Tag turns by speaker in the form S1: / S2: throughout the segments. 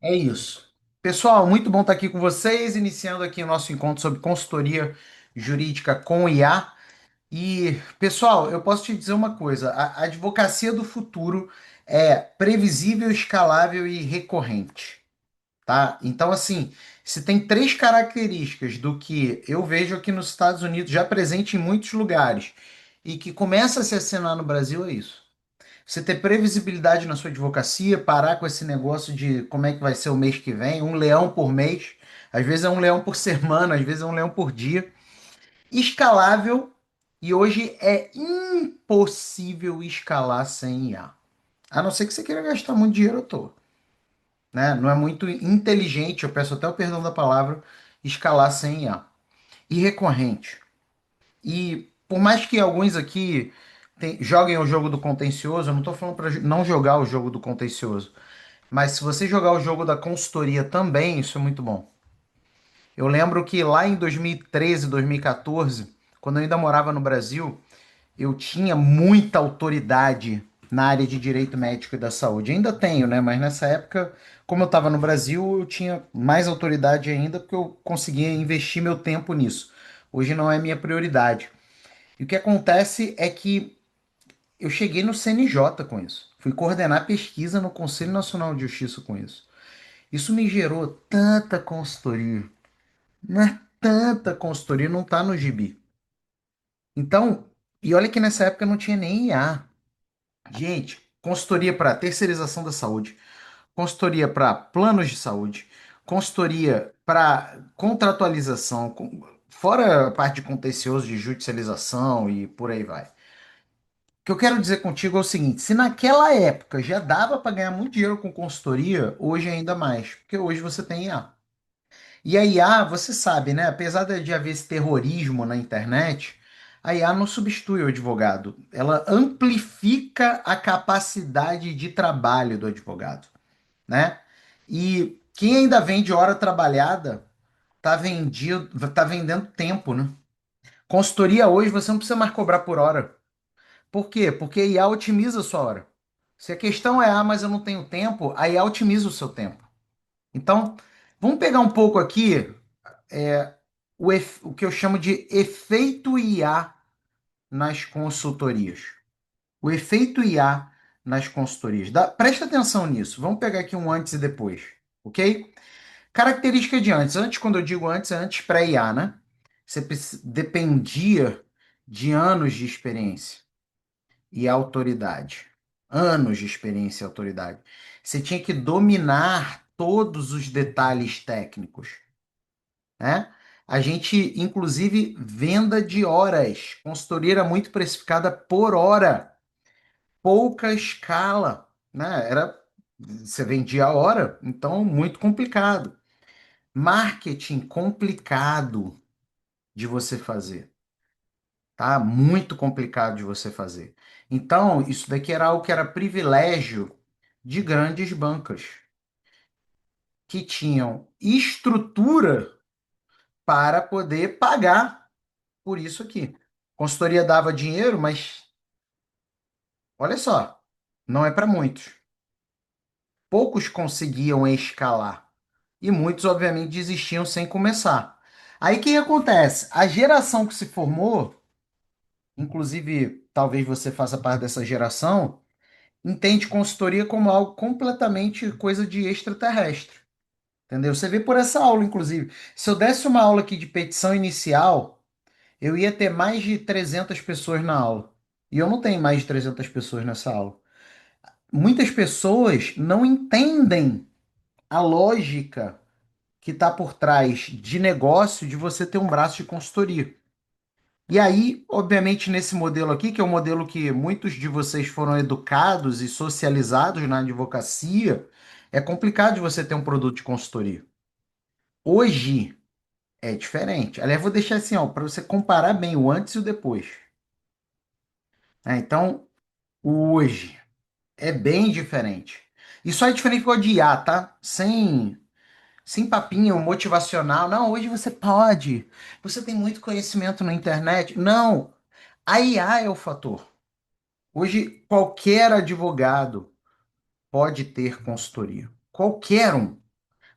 S1: É isso. Pessoal, muito bom estar aqui com vocês, iniciando aqui o nosso encontro sobre consultoria jurídica com IA. E, pessoal, eu posso te dizer uma coisa: a advocacia do futuro é previsível, escalável e recorrente, tá? Então, assim, se tem três características do que eu vejo aqui nos Estados Unidos, já presente em muitos lugares, e que começa a se assinar no Brasil, é isso. Você ter previsibilidade na sua advocacia, parar com esse negócio de como é que vai ser o mês que vem, um leão por mês, às vezes é um leão por semana, às vezes é um leão por dia. Escalável, e hoje é impossível escalar sem IA. A não ser que você queira gastar muito dinheiro à toa, né? Não é muito inteligente, eu peço até o perdão da palavra, escalar sem IA. E recorrente. E por mais que alguns aqui joguem o jogo do contencioso, eu não estou falando para não jogar o jogo do contencioso, mas se você jogar o jogo da consultoria também, isso é muito bom. Eu lembro que lá em 2013, 2014, quando eu ainda morava no Brasil, eu tinha muita autoridade na área de direito médico e da saúde. Ainda tenho, né? Mas nessa época, como eu estava no Brasil, eu tinha mais autoridade ainda porque eu conseguia investir meu tempo nisso. Hoje não é minha prioridade. E o que acontece é que eu cheguei no CNJ com isso. Fui coordenar pesquisa no Conselho Nacional de Justiça com isso. Isso me gerou tanta consultoria. Mas tanta consultoria não tá no gibi. Então, e olha que nessa época não tinha nem IA. Gente, consultoria para terceirização da saúde, consultoria para planos de saúde, consultoria para contratualização, fora a parte de contencioso de judicialização e por aí vai. O que eu quero dizer contigo é o seguinte: se naquela época já dava para ganhar muito dinheiro com consultoria, hoje ainda mais, porque hoje você tem IA. E a IA, você sabe, né? Apesar de haver esse terrorismo na internet, a IA não substitui o advogado. Ela amplifica a capacidade de trabalho do advogado, né? E quem ainda vende hora trabalhada tá vendendo tempo, né? Consultoria hoje você não precisa mais cobrar por hora. Por quê? Porque a IA otimiza a sua hora. Se a questão é, mas eu não tenho tempo, a IA otimiza o seu tempo. Então, vamos pegar um pouco aqui o que eu chamo de efeito IA nas consultorias. O efeito IA nas consultorias. Presta atenção nisso. Vamos pegar aqui um antes e depois, ok? Característica de antes. Antes, quando eu digo antes, é antes pré-IA, né? Você dependia de anos de experiência e autoridade. Anos de experiência e autoridade. Você tinha que dominar todos os detalhes técnicos, né? A gente, inclusive, venda de horas. Consultoria era muito precificada por hora, pouca escala, né? Você vendia a hora, então muito complicado. Marketing complicado de você fazer, tá? Muito complicado de você fazer. Então, isso daqui era algo que era privilégio de grandes bancas que tinham estrutura para poder pagar por isso aqui. Consultoria dava dinheiro, mas olha só, não é para muitos. Poucos conseguiam escalar e muitos, obviamente, desistiam sem começar. Aí o que acontece? A geração que se formou, inclusive talvez você faça parte dessa geração, entende consultoria como algo completamente coisa de extraterrestre. Entendeu? Você vê por essa aula, inclusive. Se eu desse uma aula aqui de petição inicial, eu ia ter mais de 300 pessoas na aula. E eu não tenho mais de 300 pessoas nessa aula. Muitas pessoas não entendem a lógica que está por trás de negócio de você ter um braço de consultoria. E aí, obviamente, nesse modelo aqui, que é um modelo que muitos de vocês foram educados e socializados na advocacia, é complicado de você ter um produto de consultoria. Hoje é diferente. Aliás, vou deixar assim, ó, para você comparar bem o antes e o depois. Então, o hoje é bem diferente. E só é diferente por causa de IA, tá? Sem papinho motivacional. Não, hoje você pode. Você tem muito conhecimento na internet. Não, a IA é o fator. Hoje, qualquer advogado pode ter consultoria. Qualquer um.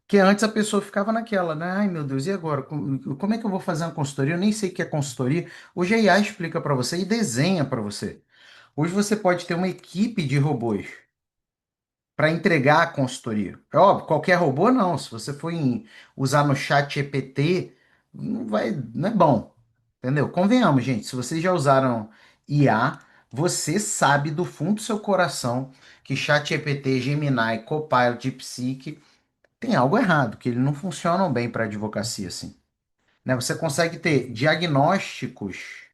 S1: Que antes a pessoa ficava naquela, né? Ai, meu Deus, e agora? Como é que eu vou fazer uma consultoria? Eu nem sei o que é consultoria. Hoje a IA explica para você e desenha para você. Hoje você pode ter uma equipe de robôs para entregar a consultoria. É óbvio, qualquer robô não. Se você for usar no chat GPT, não vai, não é bom. Entendeu? Convenhamos, gente. Se vocês já usaram IA, você sabe do fundo do seu coração que chat GPT, Gemini, Copilot, DeepSeek tem algo errado, que eles não funcionam bem para advocacia assim. Né? Você consegue ter diagnósticos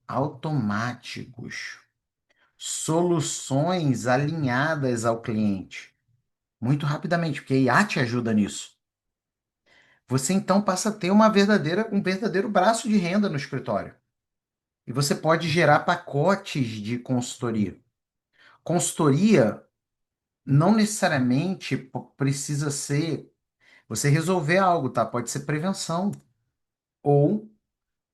S1: automáticos, soluções alinhadas ao cliente muito rapidamente, porque a IA te ajuda nisso. Você então passa a ter um verdadeiro braço de renda no escritório. E você pode gerar pacotes de consultoria. Consultoria não necessariamente precisa ser você resolver algo, tá? Pode ser prevenção ou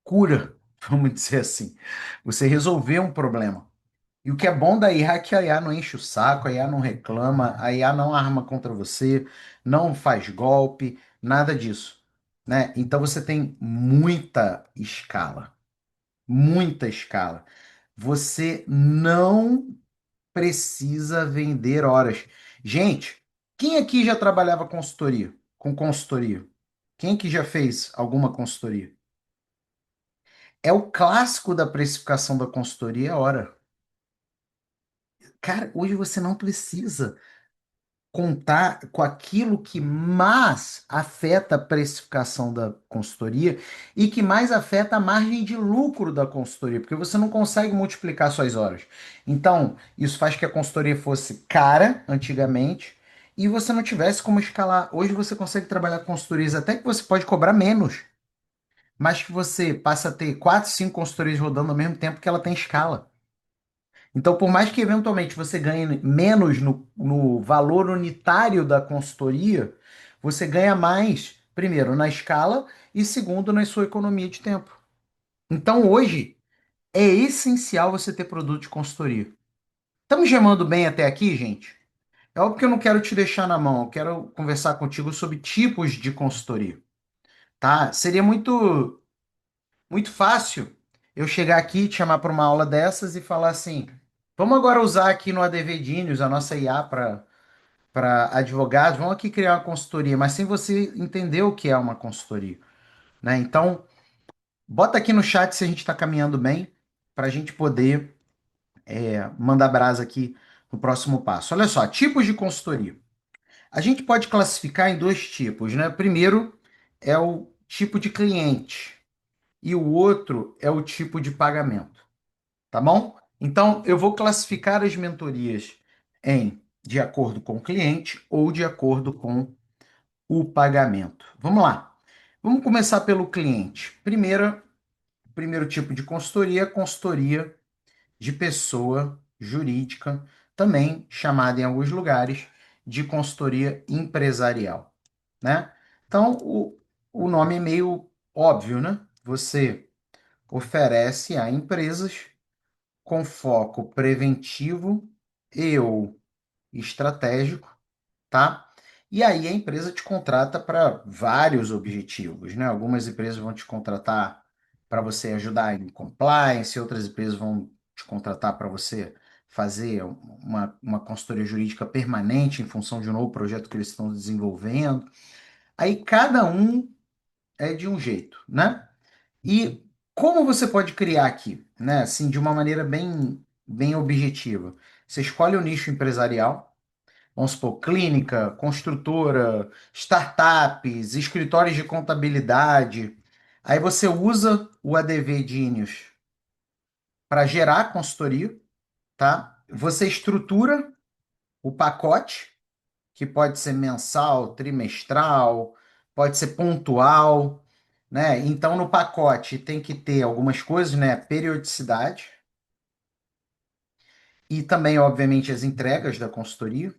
S1: cura, vamos dizer assim. Você resolver um problema. E o que é bom da IA é que a IA não enche o saco, a IA não reclama, a IA não arma contra você, não faz golpe, nada disso, né? Então você tem muita escala, muita escala. Você não precisa vender horas. Gente, quem aqui já trabalhava consultoria, com consultoria? Quem aqui já fez alguma consultoria? É o clássico da precificação da consultoria, é hora. Cara, hoje você não precisa contar com aquilo que mais afeta a precificação da consultoria e que mais afeta a margem de lucro da consultoria, porque você não consegue multiplicar suas horas. Então, isso faz que a consultoria fosse cara antigamente e você não tivesse como escalar. Hoje você consegue trabalhar consultorias até que você pode cobrar menos, mas que você passa a ter quatro, cinco consultorias rodando ao mesmo tempo que ela tem escala. Então, por mais que eventualmente você ganhe menos no valor unitário da consultoria, você ganha mais, primeiro, na escala e segundo, na sua economia de tempo. Então, hoje, é essencial você ter produto de consultoria. Estamos gemando bem até aqui, gente? É óbvio que eu não quero te deixar na mão, eu quero conversar contigo sobre tipos de consultoria, tá? Seria muito fácil eu chegar aqui, te chamar para uma aula dessas e falar assim: vamos agora usar aqui no ADV Genius a nossa IA para advogados, vamos aqui criar uma consultoria, mas sem você entender o que é uma consultoria, né? Então, bota aqui no chat se a gente está caminhando bem para a gente poder mandar brasa aqui no próximo passo. Olha só, tipos de consultoria. A gente pode classificar em dois tipos, né? Primeiro é o tipo de cliente e o outro é o tipo de pagamento. Tá bom? Então, eu vou classificar as mentorias em de acordo com o cliente ou de acordo com o pagamento. Vamos lá. Vamos começar pelo cliente. Primeiro tipo de consultoria, consultoria de pessoa jurídica, também chamada em alguns lugares de consultoria empresarial, né? Então, o nome é meio óbvio, né? Você oferece a empresas com foco preventivo e ou estratégico, tá? E aí a empresa te contrata para vários objetivos, né? Algumas empresas vão te contratar para você ajudar em compliance, outras empresas vão te contratar para você fazer uma consultoria jurídica permanente em função de um novo projeto que eles estão desenvolvendo. Aí cada um é de um jeito, né? E como você pode criar aqui, né? Assim, de uma maneira bem objetiva. Você escolhe o nicho empresarial, vamos supor, clínica, construtora, startups, escritórios de contabilidade. Aí você usa o ADV Genius para gerar a consultoria, tá? Você estrutura o pacote, que pode ser mensal, trimestral, pode ser pontual, né? Então, no pacote tem que ter algumas coisas, né? Periodicidade e também, obviamente, as entregas da consultoria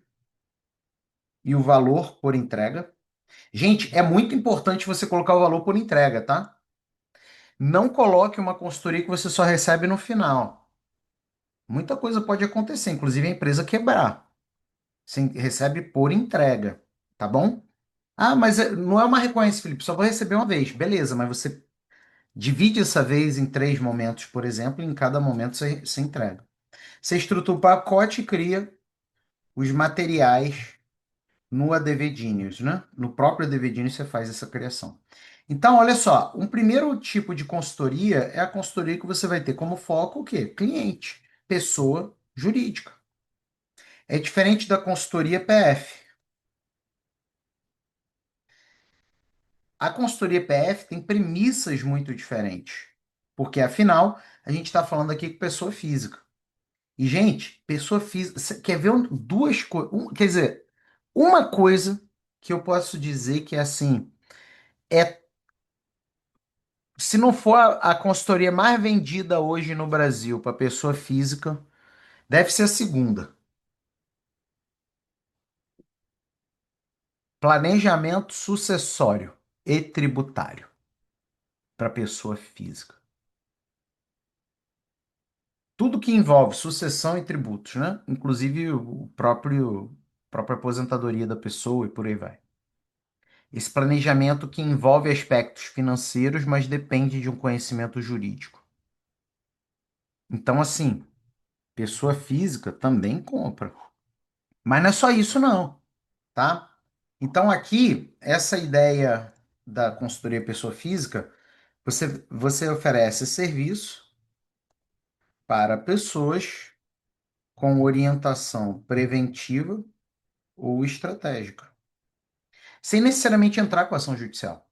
S1: e o valor por entrega. Gente, é muito importante você colocar o valor por entrega, tá? Não coloque uma consultoria que você só recebe no final. Muita coisa pode acontecer, inclusive a empresa quebrar. Você recebe por entrega, tá bom? Ah, mas não é uma recorrência, Felipe, só vou receber uma vez. Beleza, mas você divide essa vez em três momentos, por exemplo, e em cada momento você entrega. Você estrutura o pacote e cria os materiais no ADV Genius, né? No próprio ADV Genius você faz essa criação. Então, olha só, um primeiro tipo de consultoria é a consultoria que você vai ter como foco o quê? Cliente, pessoa jurídica. É diferente da consultoria PF. A consultoria PF tem premissas muito diferentes, porque afinal a gente está falando aqui com pessoa física. E, gente, pessoa física. Você quer ver duas coisas? Quer dizer, uma coisa que eu posso dizer que é assim, é se não for a consultoria mais vendida hoje no Brasil para pessoa física, deve ser a segunda. Planejamento sucessório e tributário para pessoa física. Tudo que envolve sucessão e tributos, né? Inclusive o própria aposentadoria da pessoa e por aí vai. Esse planejamento que envolve aspectos financeiros, mas depende de um conhecimento jurídico. Então, assim, pessoa física também compra. Mas não é só isso, não, tá? Então, aqui, essa ideia da consultoria pessoa física, você oferece serviço para pessoas com orientação preventiva ou estratégica, sem necessariamente entrar com ação judicial.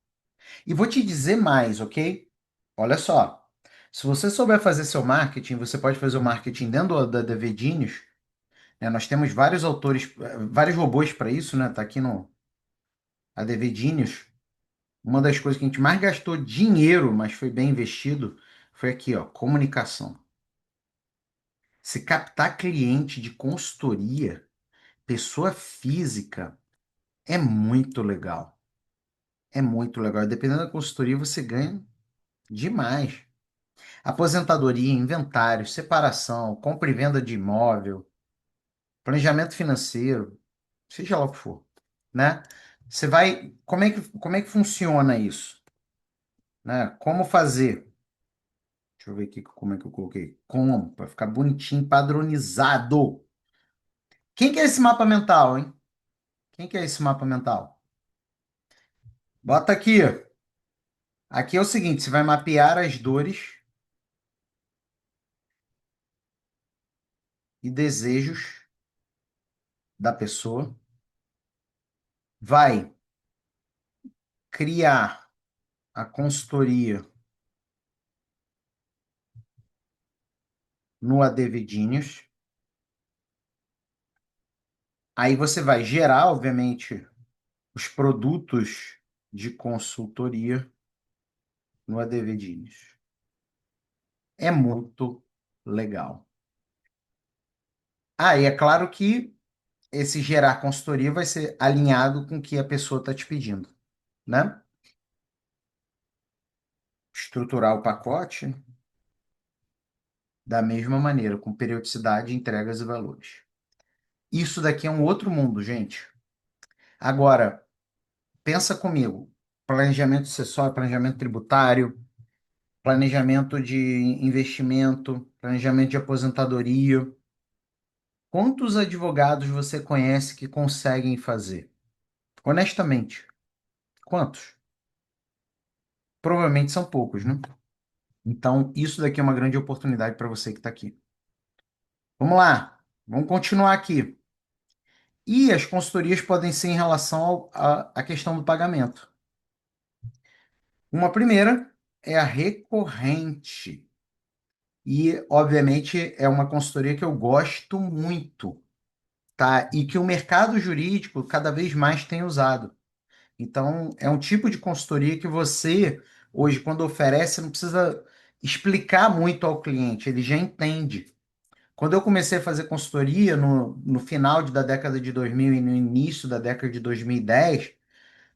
S1: E vou te dizer mais, ok? Olha só. Se você souber fazer seu marketing, você pode fazer o marketing dentro da Davedinhos, né? Nós temos vários autores, vários robôs para isso, né? Tá aqui no a Davedinhos. Uma das coisas que a gente mais gastou dinheiro, mas foi bem investido, foi aqui, ó, comunicação. Se captar cliente de consultoria, pessoa física, é muito legal. É muito legal. Dependendo da consultoria, você ganha demais. Aposentadoria, inventário, separação, compra e venda de imóvel, planejamento financeiro, seja lá o que for, né? Você vai, como é que funciona isso, né? Como fazer? Deixa eu ver aqui como é que eu coloquei. Como, para ficar bonitinho, padronizado. Quem que é esse mapa mental, hein? Quem que é esse mapa mental? Bota aqui. Aqui é o seguinte, você vai mapear as dores e desejos da pessoa, vai criar a consultoria no Adevidinhos. Aí você vai gerar, obviamente, os produtos de consultoria no Adevidinhos. É muito legal. Ah, e é claro que esse gerar consultoria vai ser alinhado com o que a pessoa está te pedindo, né? Estruturar o pacote da mesma maneira, com periodicidade, entregas e valores. Isso daqui é um outro mundo, gente. Agora, pensa comigo. Planejamento sucessório, planejamento tributário, planejamento de investimento, planejamento de aposentadoria. Quantos advogados você conhece que conseguem fazer? Honestamente, quantos? Provavelmente são poucos, né? Então, isso daqui é uma grande oportunidade para você que está aqui. Vamos lá, vamos continuar aqui. E as consultorias podem ser em relação à questão do pagamento. Uma primeira é a recorrente. E, obviamente, é uma consultoria que eu gosto muito, tá? E que o mercado jurídico cada vez mais tem usado. Então, é um tipo de consultoria que você, hoje, quando oferece, não precisa explicar muito ao cliente, ele já entende. Quando eu comecei a fazer consultoria no final da década de 2000 e no início da década de 2010,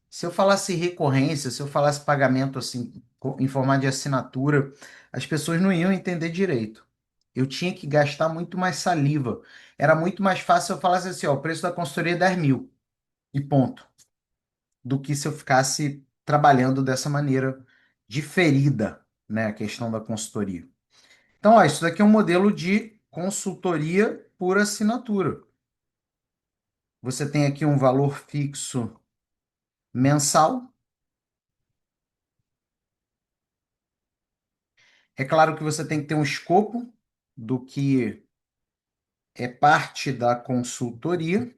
S1: se eu falasse recorrência, se eu falasse pagamento assim, em formato de assinatura, as pessoas não iam entender direito. Eu tinha que gastar muito mais saliva. Era muito mais fácil se eu falasse assim, ó, o preço da consultoria é 10 mil e ponto. do que se eu ficasse trabalhando dessa maneira diferida, né? A questão da consultoria. Então, ó, isso daqui é um modelo de consultoria por assinatura. Você tem aqui um valor fixo mensal. É claro que você tem que ter um escopo do que é parte da consultoria.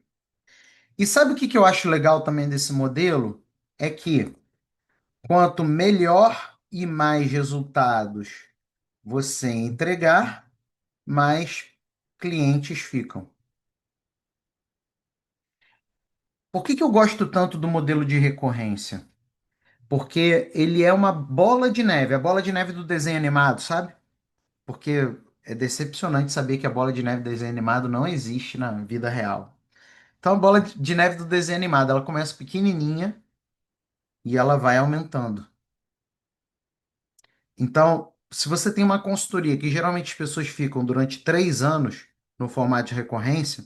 S1: E sabe o que que eu acho legal também desse modelo? É que quanto melhor e mais resultados você entregar, mais clientes ficam. Por que que eu gosto tanto do modelo de recorrência? Porque ele é uma bola de neve, a bola de neve do desenho animado, sabe? Porque é decepcionante saber que a bola de neve do desenho animado não existe na vida real. Então, a bola de neve do desenho animado, ela começa pequenininha e ela vai aumentando. Então, se você tem uma consultoria que geralmente as pessoas ficam durante 3 anos no formato de recorrência,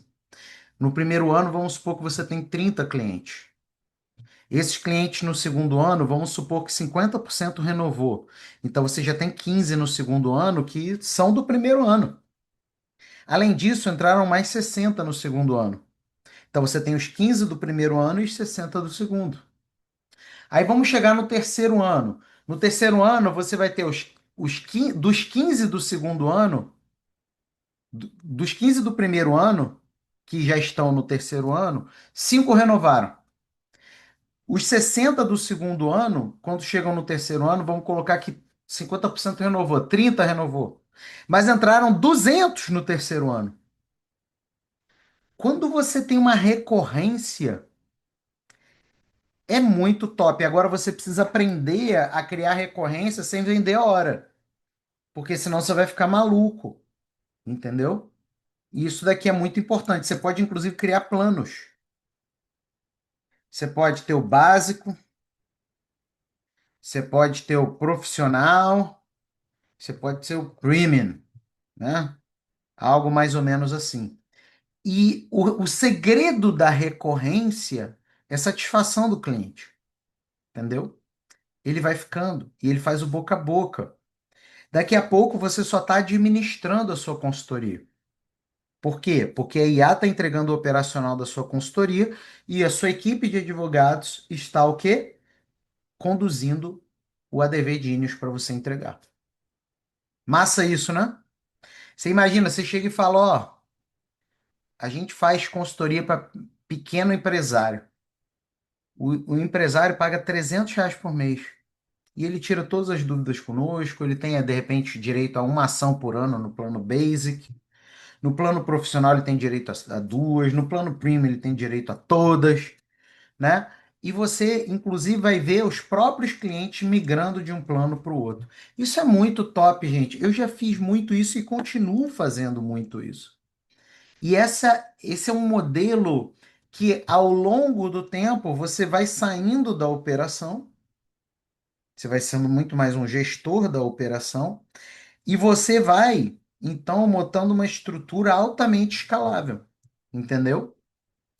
S1: no primeiro ano, vamos supor que você tem 30 clientes. Esses clientes no segundo ano, vamos supor que 50% renovou. Então, você já tem 15 no segundo ano que são do primeiro ano. Além disso, entraram mais 60 no segundo ano. Então, você tem os 15 do primeiro ano e os 60 do segundo. Aí vamos chegar no terceiro ano. No terceiro ano, você vai ter dos 15 do segundo ano, dos 15 do primeiro ano, que já estão no terceiro ano, 5 renovaram. Os 60 do segundo ano, quando chegam no terceiro ano, vamos colocar que 50% renovou, 30 renovou. Mas entraram 200 no terceiro ano. Quando você tem uma recorrência, é muito top. Agora você precisa aprender a criar recorrência sem vender a hora, porque senão você vai ficar maluco, entendeu? E isso daqui é muito importante. Você pode, inclusive, criar planos. Você pode ter o básico, você pode ter o profissional, você pode ter o premium, né? Algo mais ou menos assim. E o segredo da recorrência é satisfação do cliente, entendeu? Ele vai ficando e ele faz o boca a boca. Daqui a pouco você só está administrando a sua consultoria. Por quê? Porque a IA está entregando o operacional da sua consultoria e a sua equipe de advogados está o quê? Conduzindo o ADV Genius para você entregar. Massa isso, né? Você imagina, você chega e fala, ó, a gente faz consultoria para pequeno empresário. O empresário paga R$ 300 por mês. E ele tira todas as dúvidas conosco, ele tem, de repente, direito a uma ação por ano no plano Basic. No plano profissional ele tem direito a duas, no plano premium ele tem direito a todas, né? E você, inclusive, vai ver os próprios clientes migrando de um plano para o outro. Isso é muito top, gente. Eu já fiz muito isso e continuo fazendo muito isso. E esse é um modelo que, ao longo do tempo, você vai saindo da operação, você vai sendo muito mais um gestor da operação, e você vai, então, montando uma estrutura altamente escalável. Entendeu?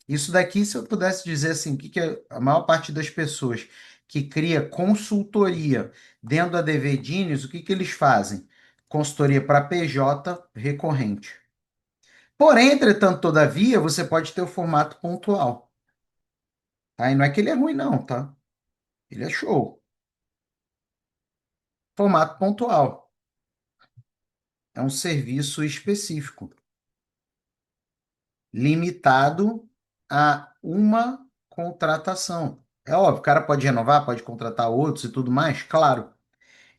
S1: Isso daqui, se eu pudesse dizer assim, o que que a maior parte das pessoas que cria consultoria dentro da DV Genius, o que que eles fazem? Consultoria para PJ recorrente. Porém, entretanto, todavia, você pode ter o formato pontual. Tá? E não é que ele é ruim, não, tá? Ele é show. Formato pontual. É um serviço específico, limitado a uma contratação. É óbvio, o cara pode renovar, pode contratar outros e tudo mais, claro.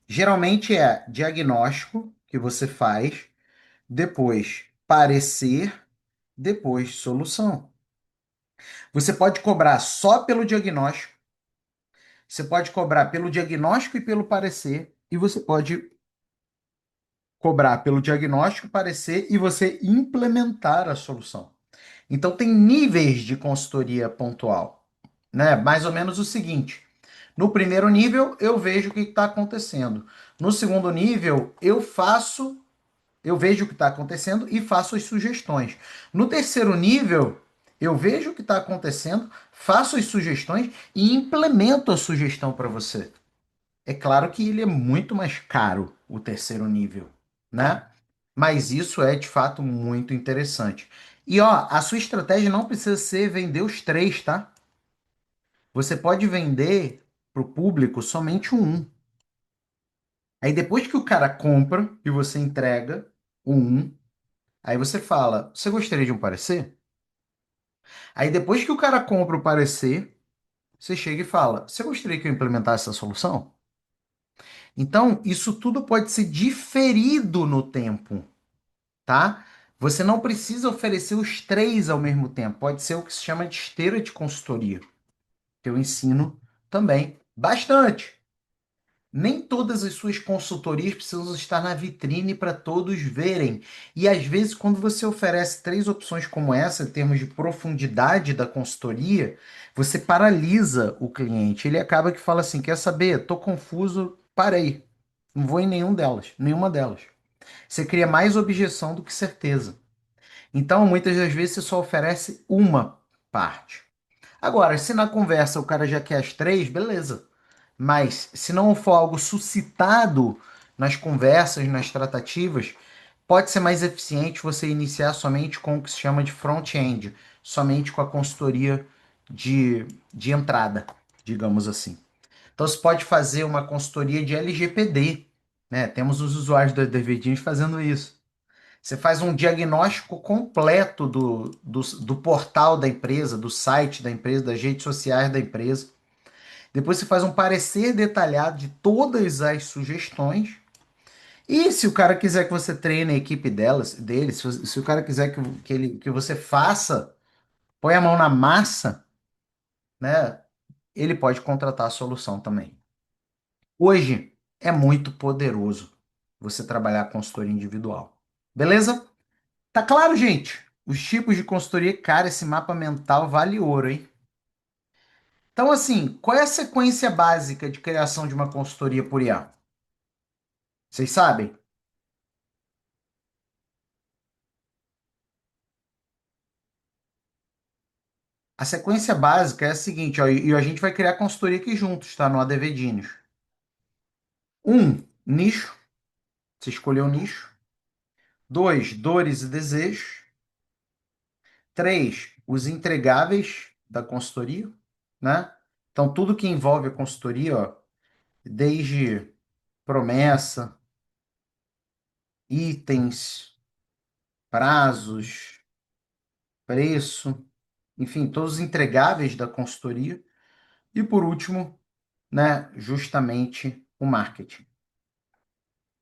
S1: Geralmente é diagnóstico que você faz, depois parecer, depois solução. Você pode cobrar só pelo diagnóstico, você pode cobrar pelo diagnóstico e pelo parecer, e você pode cobrar pelo diagnóstico, parecer e você implementar a solução. Então tem níveis de consultoria pontual, né? Mais ou menos o seguinte: no primeiro nível eu vejo o que está acontecendo. No segundo nível eu vejo o que está acontecendo e faço as sugestões. No terceiro nível Eu vejo o que está acontecendo, faço as sugestões e implemento a sugestão para você. É claro que ele é muito mais caro, o terceiro nível, né? Mas isso é de fato muito interessante. E ó, a sua estratégia não precisa ser vender os três, tá? Você pode vender para o público somente um. Aí depois que o cara compra e você entrega o um, aí você fala: Você gostaria de um parecer? Aí depois que o cara compra o parecer, você chega e fala: Você gostaria que eu implementasse essa solução? Então, isso tudo pode ser diferido no tempo, tá? Você não precisa oferecer os três ao mesmo tempo. Pode ser o que se chama de esteira de consultoria, que eu ensino também bastante. Nem todas as suas consultorias precisam estar na vitrine para todos verem. E às vezes, quando você oferece três opções como essa, em termos de profundidade da consultoria, você paralisa o cliente. Ele acaba que fala assim: quer saber? Tô confuso, parei. Não vou em nenhuma delas. Você cria mais objeção do que certeza. Então, muitas das vezes, você só oferece uma parte. Agora, se na conversa o cara já quer as três, beleza. Mas se não for algo suscitado nas conversas, nas tratativas, pode ser mais eficiente você iniciar somente com o que se chama de front-end, somente com a consultoria de entrada, digamos assim. Então você pode fazer uma consultoria de LGPD, né? Temos os usuários da Davidinhos fazendo isso. Você faz um diagnóstico completo do portal da empresa, do site da empresa, das redes sociais da empresa. Depois você faz um parecer detalhado de todas as sugestões. E se o cara quiser que você treine a equipe dele, se o cara quiser que você faça, põe a mão na massa, né? Ele pode contratar a solução também. Hoje é muito poderoso você trabalhar com consultoria individual. Beleza? Tá claro, gente? Os tipos de consultoria, cara, esse mapa mental vale ouro, hein? Então, assim, qual é a sequência básica de criação de uma consultoria por IA? Vocês sabem? A sequência básica é a seguinte, ó, e a gente vai criar a consultoria aqui juntos, tá? No ADV Diniz. Nicho. Você escolheu o nicho. Dois, dores e desejos. Três, os entregáveis da consultoria, né? Então, tudo que envolve a consultoria, ó, desde promessa, itens, prazos, preço, enfim, todos os entregáveis da consultoria. E por último, né, justamente o marketing.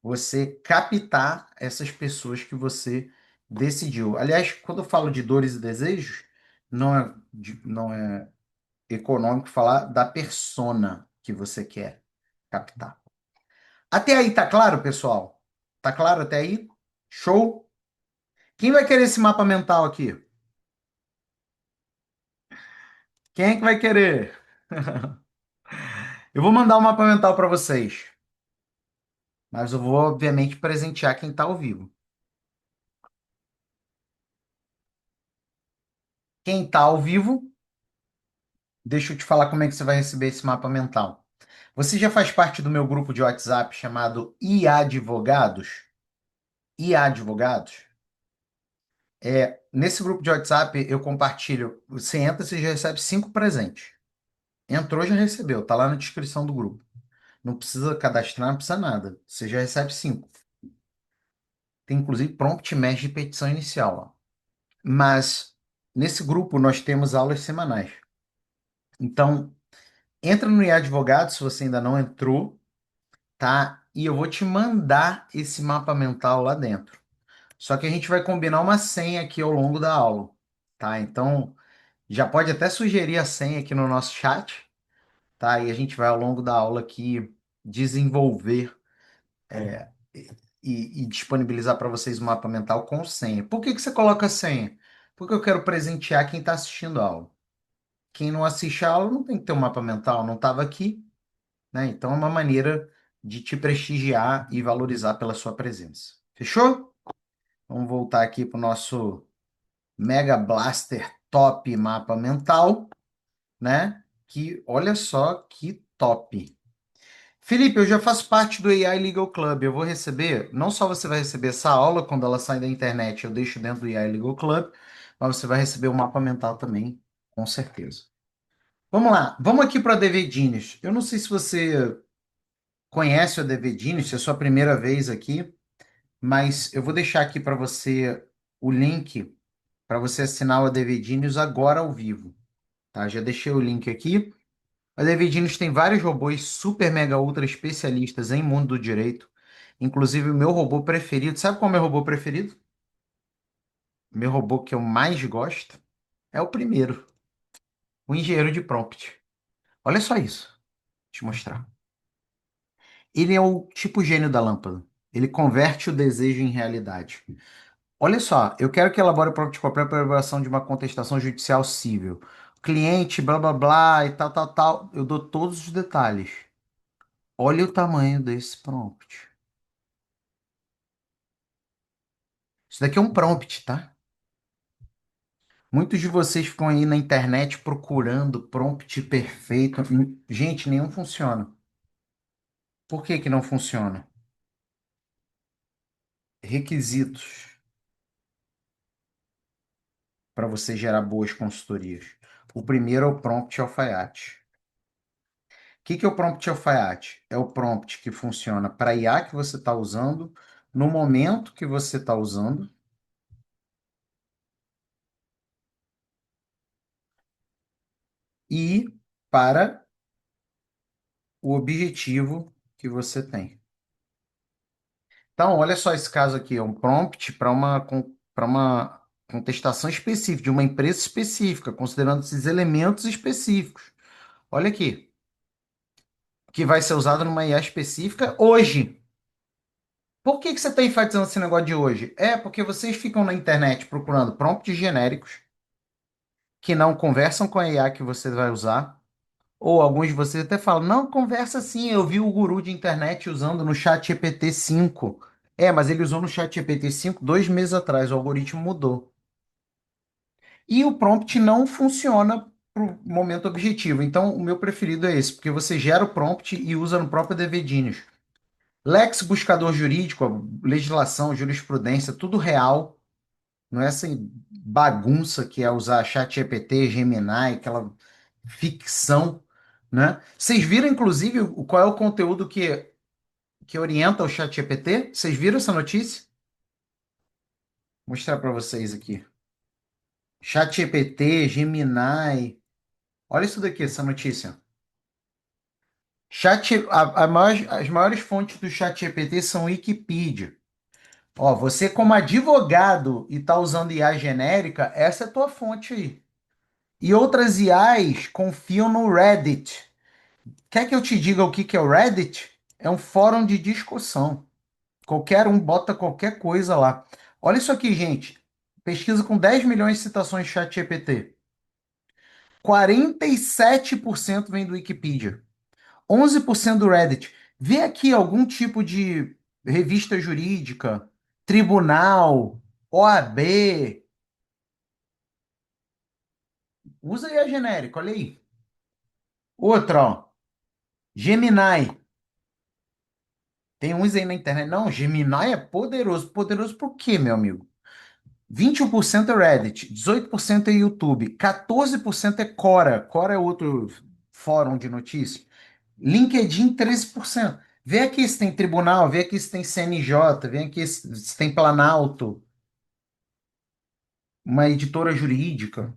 S1: Você captar essas pessoas que você decidiu. Aliás, quando eu falo de dores e desejos, não é econômico falar da persona que você quer captar. Até aí tá claro, pessoal? Tá claro até aí? Show? Quem vai querer esse mapa mental aqui? Quem é que vai querer? Eu vou mandar um mapa mental para vocês, mas eu vou, obviamente, presentear quem está ao vivo. Quem está ao vivo, deixa eu te falar como é que você vai receber esse mapa mental. Você já faz parte do meu grupo de WhatsApp chamado IA Advogados? IA Advogados? Nesse grupo de WhatsApp eu compartilho. Você entra, você já recebe 5 presentes. Entrou, já recebeu. Tá lá na descrição do grupo. Não precisa cadastrar, não precisa nada. Você já recebe 5. Tem inclusive prompt mesh de petição inicial lá. Mas nesse grupo nós temos aulas semanais. Então, entra no IA Advogado se você ainda não entrou, tá? E eu vou te mandar esse mapa mental lá dentro. Só que a gente vai combinar uma senha aqui ao longo da aula, tá? Então, já pode até sugerir a senha aqui no nosso chat, tá? E a gente vai ao longo da aula aqui desenvolver e disponibilizar para vocês o mapa mental com senha. Por que que você coloca senha? Porque eu quero presentear quem está assistindo a aula. Quem não assiste a aula não tem que ter um mapa mental, não estava aqui, né? Então é uma maneira de te prestigiar e valorizar pela sua presença. Fechou? Vamos voltar aqui para o nosso Mega Blaster top mapa mental, né? Que olha só que top. Felipe, eu já faço parte do AI Legal Club. Eu vou receber, não só você vai receber essa aula quando ela sai da internet, eu deixo dentro do AI Legal Club, mas você vai receber o mapa mental também, com certeza. Vamos lá, vamos aqui para a DV Genius. Eu não sei se você conhece o DV Genius, se é a sua primeira vez aqui, mas eu vou deixar aqui para você o link para você assinar o ADV Genius agora ao vivo, tá? Já deixei o link aqui. O ADV Genius tem vários robôs super mega ultra especialistas em mundo do direito. Inclusive o meu robô preferido, sabe qual é o meu robô preferido? Meu robô que eu mais gosto é o primeiro, o engenheiro de prompt. Olha só isso, vou te mostrar. Ele é o tipo gênio da lâmpada. Ele converte o desejo em realidade. Olha só, eu quero que elabore o prompt qualquer para elaboração de uma contestação judicial civil. Cliente, blá blá blá e tal, tal, tal. Eu dou todos os detalhes. Olha o tamanho desse prompt. Isso daqui é um prompt, tá? Muitos de vocês ficam aí na internet procurando prompt perfeito. Gente, nenhum funciona. Por que que não funciona? Requisitos para você gerar boas consultorias. O primeiro é o prompt alfaiate. Que é o prompt alfaiate? É o prompt que funciona para a IA que você está usando, no momento que você está usando, e para o objetivo que você tem. Então, olha só esse caso aqui, é um prompt para uma contestação específica, de uma empresa específica, considerando esses elementos específicos. Olha aqui, que vai ser usado numa IA específica hoje. Por que que você está enfatizando esse negócio de hoje? É porque vocês ficam na internet procurando prompts genéricos que não conversam com a IA que você vai usar. Ou alguns de vocês até falam, não, conversa sim, eu vi o guru de internet usando no chat GPT-5. É, mas ele usou no chat GPT-5 2 meses atrás, o algoritmo mudou. E o prompt não funciona para o momento objetivo. Então, o meu preferido é esse, porque você gera o prompt e usa no próprio DVDinhos. Lex, buscador jurídico, legislação, jurisprudência, tudo real. Não é essa bagunça que é usar ChatGPT, Gemini, aquela ficção, né? Vocês viram, inclusive, qual é o conteúdo que orienta o ChatGPT? Vocês viram essa notícia? Vou mostrar para vocês aqui. ChatGPT, Gemini. Olha isso daqui, essa notícia. As maiores fontes do ChatGPT são Wikipedia. Ó, você como advogado e tá usando IA genérica, essa é a tua fonte aí. E outras IAs confiam no Reddit. Quer que eu te diga o que que é o Reddit? É um fórum de discussão. Qualquer um bota qualquer coisa lá. Olha isso aqui, gente. Pesquisa com 10 milhões de citações de ChatGPT. 47% vem do Wikipedia. 11% do Reddit. Vê aqui algum tipo de revista jurídica, tribunal, OAB. Usa aí a genérica, olha aí. Outra, ó. Gemini. Tem uns aí na internet. Não, Gemini é poderoso. Poderoso por quê, meu amigo? 21% é Reddit, 18% é YouTube, 14% é Quora. Quora é outro fórum de notícias. LinkedIn, 13%. Vê aqui se tem tribunal, vê aqui se tem CNJ, vê aqui se tem Planalto, uma editora jurídica.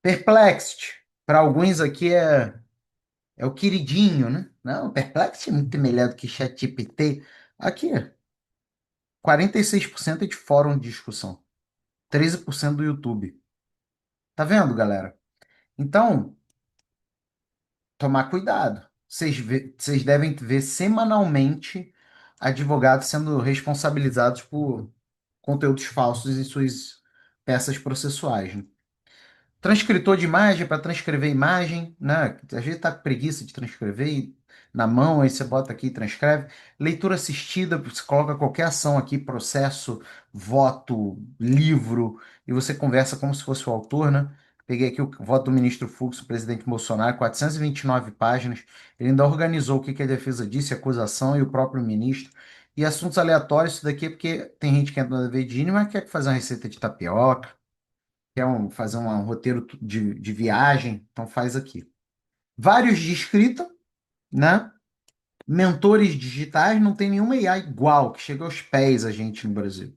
S1: Perplexity, para alguns aqui é o queridinho, né? Não, Perplexity é muito melhor do que ChatGPT. Aqui, 46% é de fórum de discussão, 13% do YouTube. Tá vendo, galera? Então, tomar cuidado. Vocês devem ver semanalmente advogados sendo responsabilizados por conteúdos falsos em suas peças processuais, né? Transcritor de imagem para transcrever imagem, né? Às vezes tá com preguiça de transcrever na mão, aí você bota aqui e transcreve. Leitura assistida, você coloca qualquer ação aqui, processo, voto, livro, e você conversa como se fosse o autor, né? Peguei aqui o voto do ministro Fux, o presidente Bolsonaro, 429 páginas. Ele ainda organizou o que que a defesa disse, a acusação e o próprio ministro. E assuntos aleatórios, isso daqui é porque tem gente que entra na Vedini, mas quer fazer uma receita de tapioca, fazer um roteiro de viagem, então faz aqui. Vários de escrita, né? Mentores digitais, não tem nenhuma IA igual, que chega aos pés a gente no Brasil.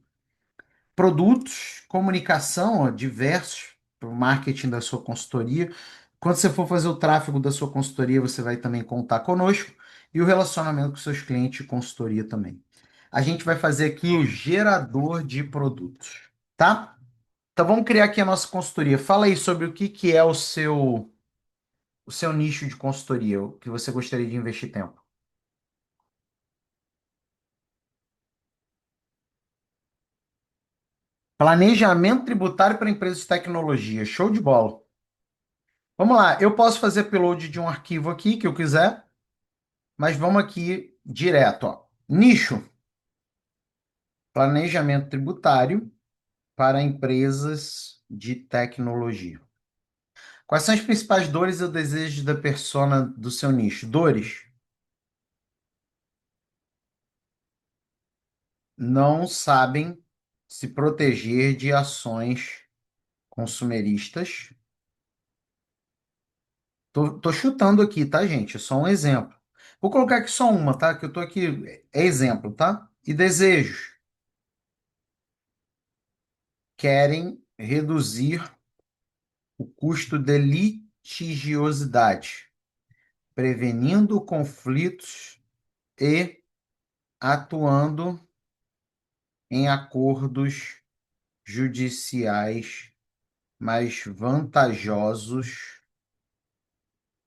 S1: Produtos, comunicação, ó, diversos, para o marketing da sua consultoria. Quando você for fazer o tráfego da sua consultoria, você vai também contar conosco. E o relacionamento com seus clientes e consultoria também. A gente vai fazer aqui o gerador de produtos, tá? Então vamos criar aqui a nossa consultoria. Fala aí sobre o que que é o seu nicho de consultoria, o que você gostaria de investir tempo. Planejamento tributário para empresas de tecnologia. Show de bola. Vamos lá, eu posso fazer upload de um arquivo aqui que eu quiser, mas vamos aqui direto, ó. Nicho, planejamento tributário para empresas de tecnologia. Quais são as principais dores ou desejos da persona do seu nicho? Dores? Não sabem se proteger de ações consumeristas. Tô chutando aqui, tá, gente? É só um exemplo. Vou colocar aqui só uma, tá? Que eu tô aqui. É exemplo, tá? E desejos. Querem reduzir o custo de litigiosidade, prevenindo conflitos e atuando em acordos judiciais mais vantajosos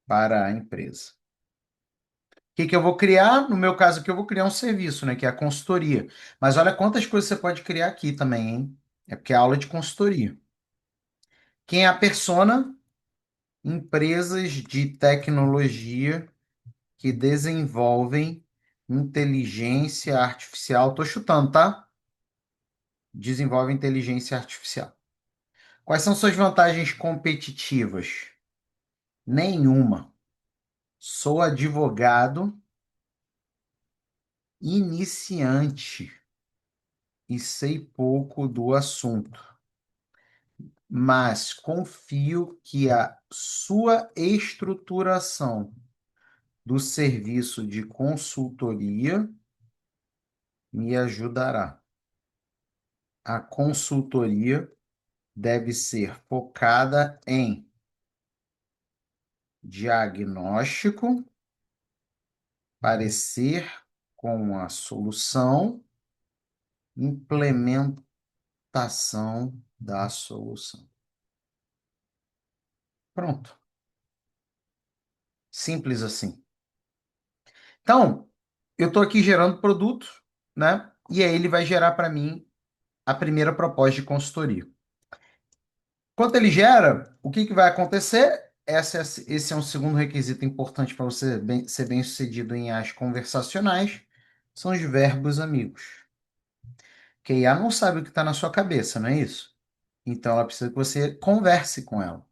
S1: para a empresa. O que que eu vou criar? No meu caso aqui, eu vou criar um serviço, né? Que é a consultoria. Mas olha quantas coisas você pode criar aqui também, hein? É porque é aula de consultoria. Quem é a persona? Empresas de tecnologia que desenvolvem inteligência artificial. Tô chutando, tá? Desenvolve inteligência artificial. Quais são suas vantagens competitivas? Nenhuma. Sou advogado iniciante e sei pouco do assunto, mas confio que a sua estruturação do serviço de consultoria me ajudará. A consultoria deve ser focada em diagnóstico, parecer com a solução, implementação da solução. Pronto. Simples assim. Então, eu estou aqui gerando produto, né? E aí ele vai gerar para mim a primeira proposta de consultoria. Quando ele gera, o que que vai acontecer? Esse é um segundo requisito importante para você ser bem-sucedido em as conversacionais, são os verbos amigos. Que a IA não sabe o que está na sua cabeça, não é isso? Então ela precisa que você converse com ela.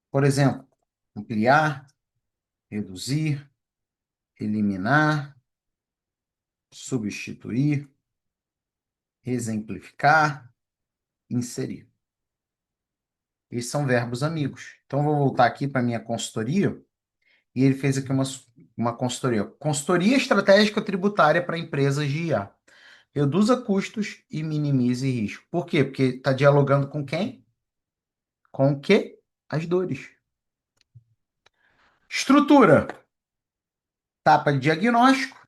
S1: Por exemplo, ampliar, reduzir, eliminar, substituir, exemplificar, inserir. Esses são verbos amigos. Então, eu vou voltar aqui para a minha consultoria e ele fez aqui uma consultoria. Consultoria estratégica tributária para empresas de IA. Reduza custos e minimize risco. Por quê? Porque está dialogando com quem? Com o quê? As dores. Estrutura. Etapa de diagnóstico.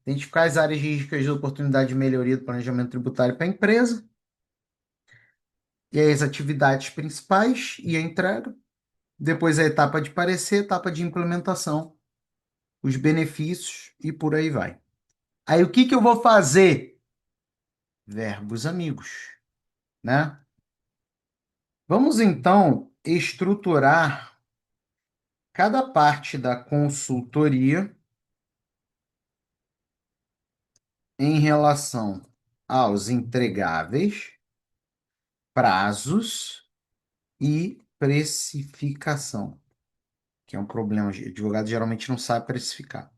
S1: Identificar as áreas de riscos de oportunidade de melhoria do planejamento tributário para a empresa. E aí as atividades principais e a entrega. Depois a etapa de parecer, etapa de implementação, os benefícios e por aí vai. Aí o que que eu vou fazer? Verbos amigos, né? Vamos então estruturar cada parte da consultoria em relação aos entregáveis, prazos e precificação, que é um problema. O advogado geralmente não sabe precificar.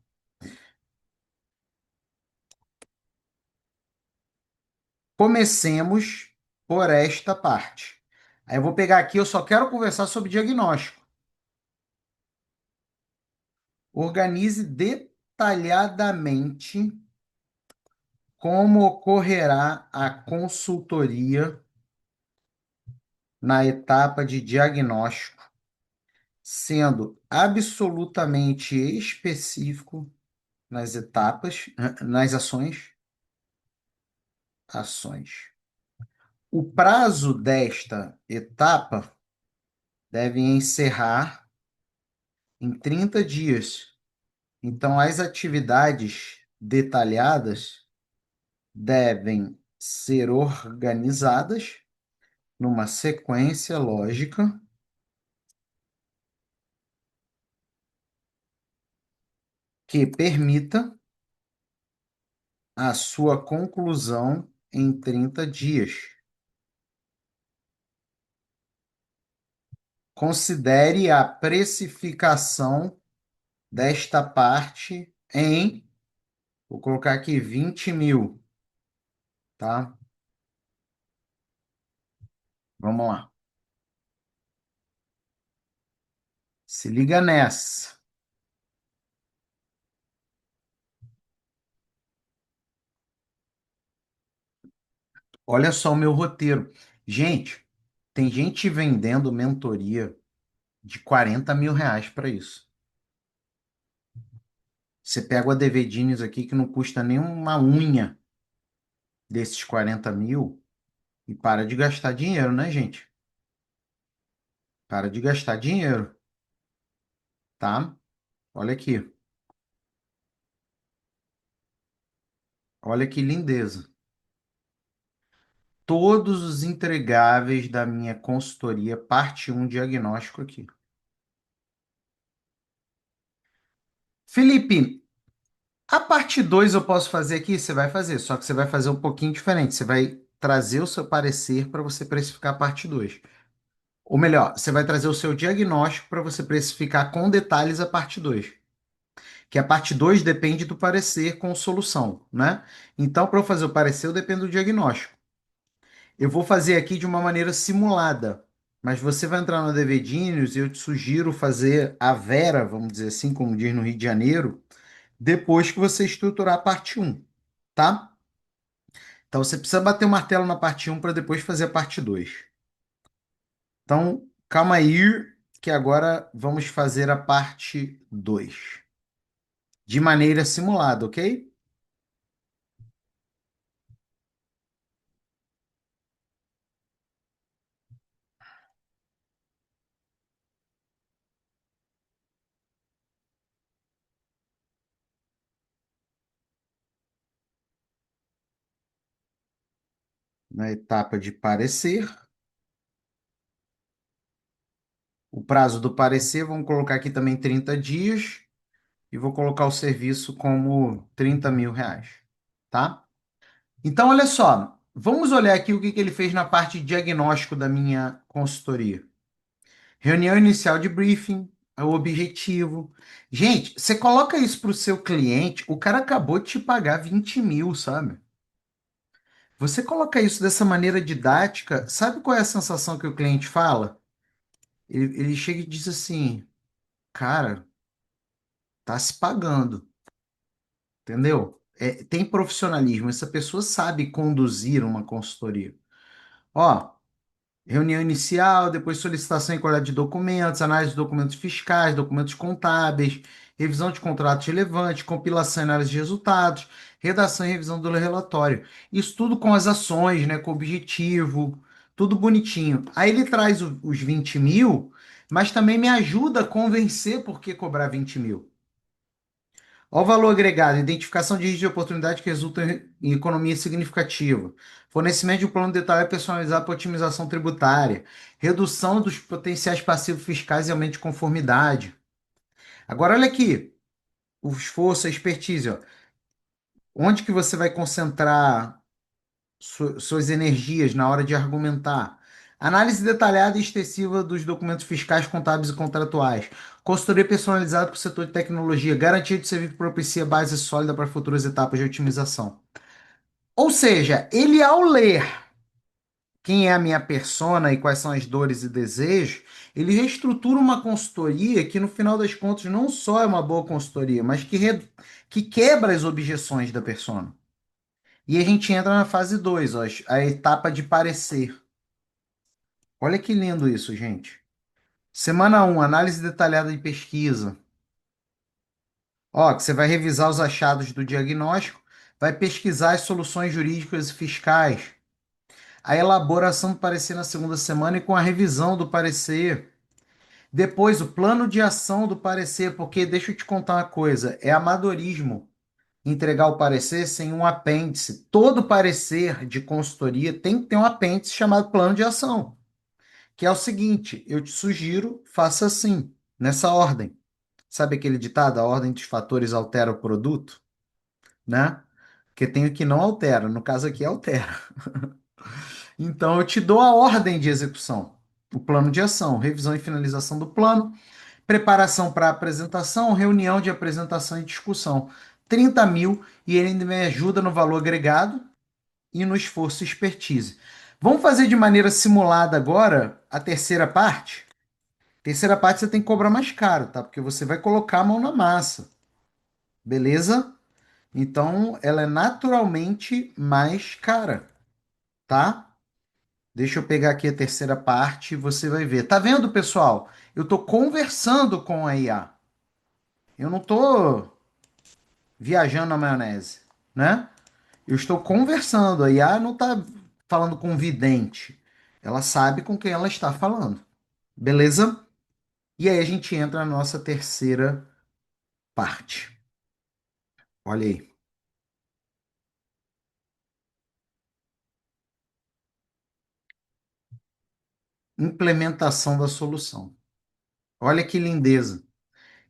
S1: Comecemos por esta parte. Aí eu vou pegar aqui, eu só quero conversar sobre diagnóstico. Organize detalhadamente como ocorrerá a consultoria na etapa de diagnóstico, sendo absolutamente específico nas etapas, nas ações. O prazo desta etapa deve encerrar em 30 dias. Então, as atividades detalhadas devem ser organizadas numa sequência lógica que permita a sua conclusão em 30 dias. Considere a precificação desta parte em, vou colocar aqui 20 mil, tá? Vamos lá. Se liga nessa. Olha só o meu roteiro. Gente, tem gente vendendo mentoria de 40 mil reais para isso. Você pega o ADV Diniz aqui que não custa nem uma unha desses 40 mil e para de gastar dinheiro, né, gente? Para de gastar dinheiro, tá? Olha aqui. Olha que lindeza. Todos os entregáveis da minha consultoria, parte um diagnóstico aqui. Felipe, a parte 2 eu posso fazer aqui? Você vai fazer, só que você vai fazer um pouquinho diferente. Você vai trazer o seu parecer para você precificar a parte 2. Ou melhor, você vai trazer o seu diagnóstico para você precificar com detalhes a parte 2. Que a parte 2 depende do parecer com solução, né? Então, para eu fazer o parecer, eu dependo do diagnóstico. Eu vou fazer aqui de uma maneira simulada, mas você vai entrar no ADV Genius e eu te sugiro fazer a Vera, vamos dizer assim, como diz no Rio de Janeiro, depois que você estruturar a parte um, tá? Então você precisa bater o martelo na parte um para depois fazer a parte 2. Então, calma aí, que agora vamos fazer a parte 2 de maneira simulada, ok? Na etapa de parecer, o prazo do parecer, vamos colocar aqui também 30 dias e vou colocar o serviço como 30 mil reais, tá? Então, olha só, vamos olhar aqui o que que ele fez na parte de diagnóstico da minha consultoria. Reunião inicial de briefing, o objetivo. Gente, você coloca isso para o seu cliente, o cara acabou de te pagar 20 mil, sabe? Você coloca isso dessa maneira didática, sabe qual é a sensação que o cliente fala? Ele chega e diz assim, cara, tá se pagando, entendeu? Tem profissionalismo, essa pessoa sabe conduzir uma consultoria. Ó, reunião inicial, depois solicitação e coleta de documentos, análise de documentos fiscais, documentos contábeis, revisão de contratos relevantes, compilação e análise de resultados, redação e revisão do relatório. Isso tudo com as ações, né, com o objetivo, tudo bonitinho. Aí ele traz os 20 mil, mas também me ajuda a convencer por que cobrar 20 mil. Ó o valor agregado, identificação de risco de oportunidade que resulta em economia significativa. Fornecimento de um plano detalhado e personalizado para otimização tributária. Redução dos potenciais passivos fiscais e aumento de conformidade. Agora, olha aqui, o esforço, a expertise, ó. Onde que você vai concentrar suas energias na hora de argumentar? Análise detalhada e extensiva dos documentos fiscais, contábeis e contratuais. Consultoria personalizada para o setor de tecnologia. Garantia de serviço que propicia base sólida para futuras etapas de otimização. Ou seja, ele ao ler quem é a minha persona e quais são as dores e desejos, ele reestrutura uma consultoria que, no final das contas, não só é uma boa consultoria, mas que quebra as objeções da persona. E a gente entra na fase 2, ó, a etapa de parecer. Olha que lindo isso, gente. Semana um, análise detalhada de pesquisa. Ó, que você vai revisar os achados do diagnóstico, vai pesquisar as soluções jurídicas e fiscais, a elaboração do parecer na segunda semana e com a revisão do parecer. Depois, o plano de ação do parecer, porque deixa eu te contar uma coisa, é amadorismo entregar o parecer sem um apêndice. Todo parecer de consultoria tem que ter um apêndice chamado plano de ação, que é o seguinte, eu te sugiro, faça assim, nessa ordem. Sabe aquele ditado, a ordem dos fatores altera o produto, né? Porque tem o que não altera, no caso aqui altera. Então eu te dou a ordem de execução, o plano de ação, revisão e finalização do plano, preparação para apresentação, reunião de apresentação e discussão. 30 mil e ele ainda me ajuda no valor agregado e no esforço e expertise. Vamos fazer de maneira simulada agora a terceira parte? Terceira parte você tem que cobrar mais caro, tá? Porque você vai colocar a mão na massa, beleza? Então ela é naturalmente mais cara, tá? Deixa eu pegar aqui a terceira parte e você vai ver. Tá vendo, pessoal? Eu estou conversando com a IA. Eu não estou viajando na maionese, né? Eu estou conversando. A IA não está falando com um vidente. Ela sabe com quem ela está falando. Beleza? E aí a gente entra na nossa terceira parte. Olha aí. Implementação da solução. Olha que lindeza.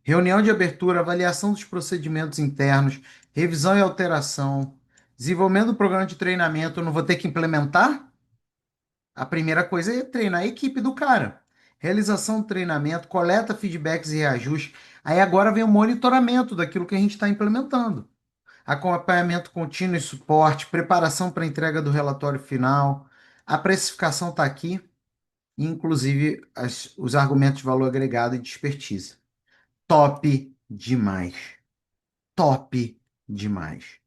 S1: Reunião de abertura, avaliação dos procedimentos internos, revisão e alteração, desenvolvimento do programa de treinamento. Eu não vou ter que implementar? A primeira coisa é treinar a equipe do cara. Realização do treinamento, coleta feedbacks e reajustes. Aí agora vem o monitoramento daquilo que a gente está implementando. Acompanhamento contínuo e suporte, preparação para a entrega do relatório final. A precificação está aqui, e inclusive os argumentos de valor agregado e de expertise. Top demais. Top demais.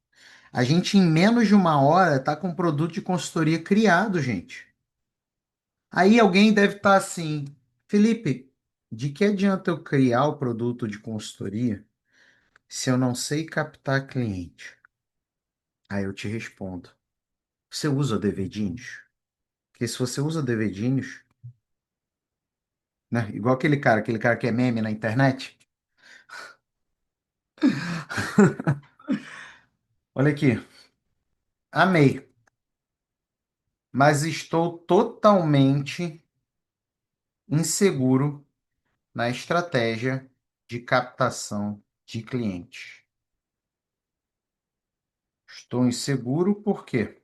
S1: A gente, em menos de uma hora, está com um produto de consultoria criado, gente. Aí alguém deve estar assim, Felipe, de que adianta eu criar o produto de consultoria se eu não sei captar cliente? Aí eu te respondo, você usa DVDinhos? Porque se você usa DVDinhos, né? Igual aquele cara que é meme na internet. Olha aqui, amei, mas estou totalmente inseguro na estratégia de captação de clientes. Estou inseguro porque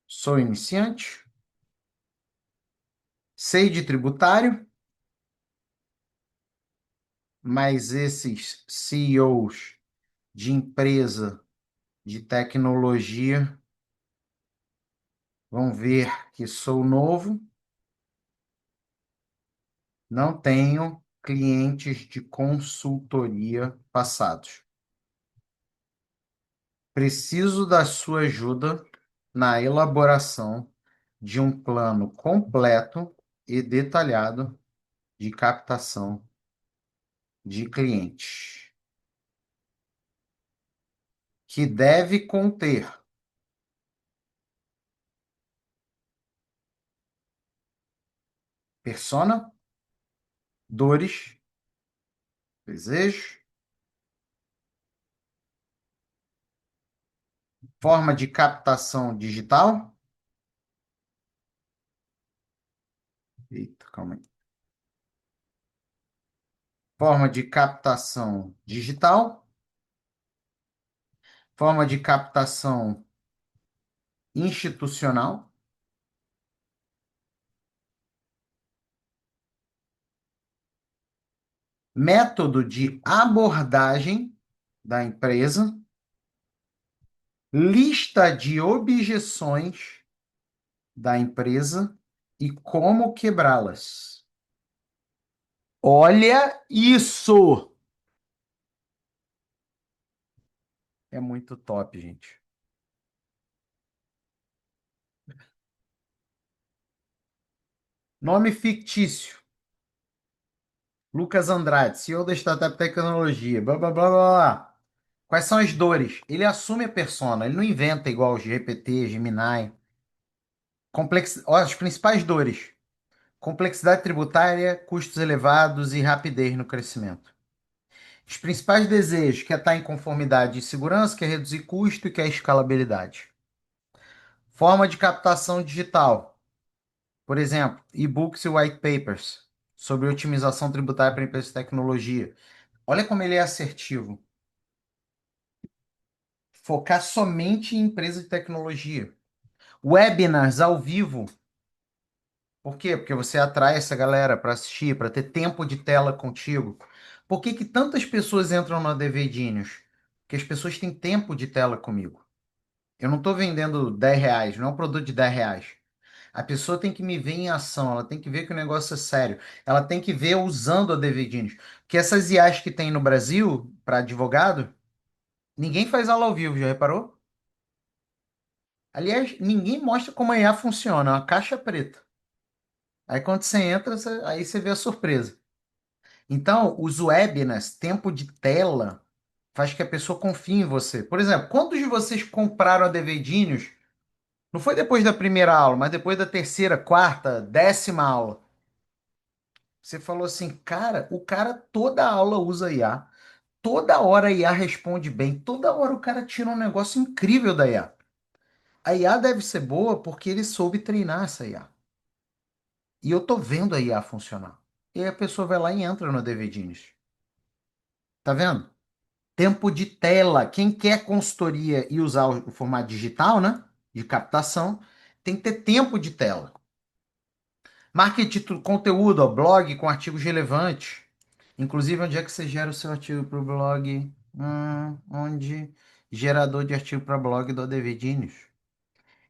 S1: sou iniciante, sei de tributário, mas esses CEOs de empresa de tecnologia vão ver que sou novo, não tenho clientes de consultoria passados. Preciso da sua ajuda na elaboração de um plano completo e detalhado de captação de clientes, que deve conter persona, dores Desejo. Forma de captação digital. Eita, calma aí. Forma de captação digital. Forma de captação institucional. Método de abordagem da empresa. Lista de objeções da empresa e como quebrá-las. Olha isso! É muito top, gente. Nome fictício. Lucas Andrade, CEO da Startup Tecnologia. Blá, blá, blá, blá, blá. Quais são as dores? Ele assume a persona, ele não inventa igual o GPT, Gemini. Ó, as principais dores: complexidade tributária, custos elevados e rapidez no crescimento. Os principais desejos: quer estar em conformidade e segurança, quer reduzir custo e quer escalabilidade. Forma de captação digital. Por exemplo, e-books e white papers sobre otimização tributária para empresas de tecnologia. Olha como ele é assertivo. Focar somente em empresas de tecnologia. Webinars ao vivo. Por quê? Porque você atrai essa galera para assistir, para ter tempo de tela contigo. Por que que tantas pessoas entram na DV Genius? Porque as pessoas têm tempo de tela comigo. Eu não estou vendendo R$ 10, não é um produto de R$ 10. A pessoa tem que me ver em ação, ela tem que ver que o negócio é sério. Ela tem que ver eu usando a DV Genius. Porque essas IAs que tem no Brasil, para advogado, ninguém faz aula ao vivo, já reparou? Aliás, ninguém mostra como a IA funciona, é uma caixa preta. Aí quando você entra, aí você vê a surpresa. Então, os webinars, tempo de tela, faz que a pessoa confie em você. Por exemplo, quantos de vocês compraram a DVDinhos? Não foi depois da primeira aula, mas depois da terceira, quarta, 10ª aula. Você falou assim, cara, o cara toda aula usa IA. Toda hora a IA responde bem. Toda hora o cara tira um negócio incrível da IA. A IA deve ser boa porque ele soube treinar essa IA. E eu tô vendo a IA funcionar. E aí a pessoa vai lá e entra no DVDinhos. Tá vendo? Tempo de tela. Quem quer consultoria e usar o formato digital, né? De captação, tem que ter tempo de tela. Marketing de conteúdo, ó, blog com artigos relevantes. Inclusive, onde é que você gera o seu artigo para o blog? Onde? Gerador de artigo para blog do ADV Genius.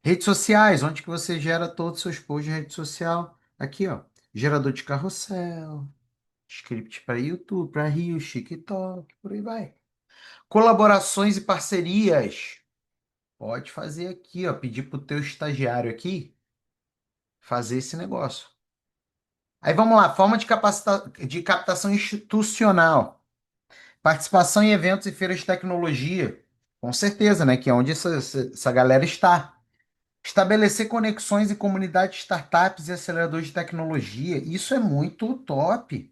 S1: Redes sociais, onde que você gera todos os seus posts de rede social? Aqui, ó. Gerador de carrossel, script para YouTube, para Reels, TikTok, por aí vai. Colaborações e parcerias. Pode fazer aqui, ó. Pedir para o teu estagiário aqui fazer esse negócio. Aí vamos lá, forma de captação institucional. Participação em eventos e feiras de tecnologia. Com certeza, né? Que é onde essa galera está. Estabelecer conexões em comunidades de startups e aceleradores de tecnologia. Isso é muito top.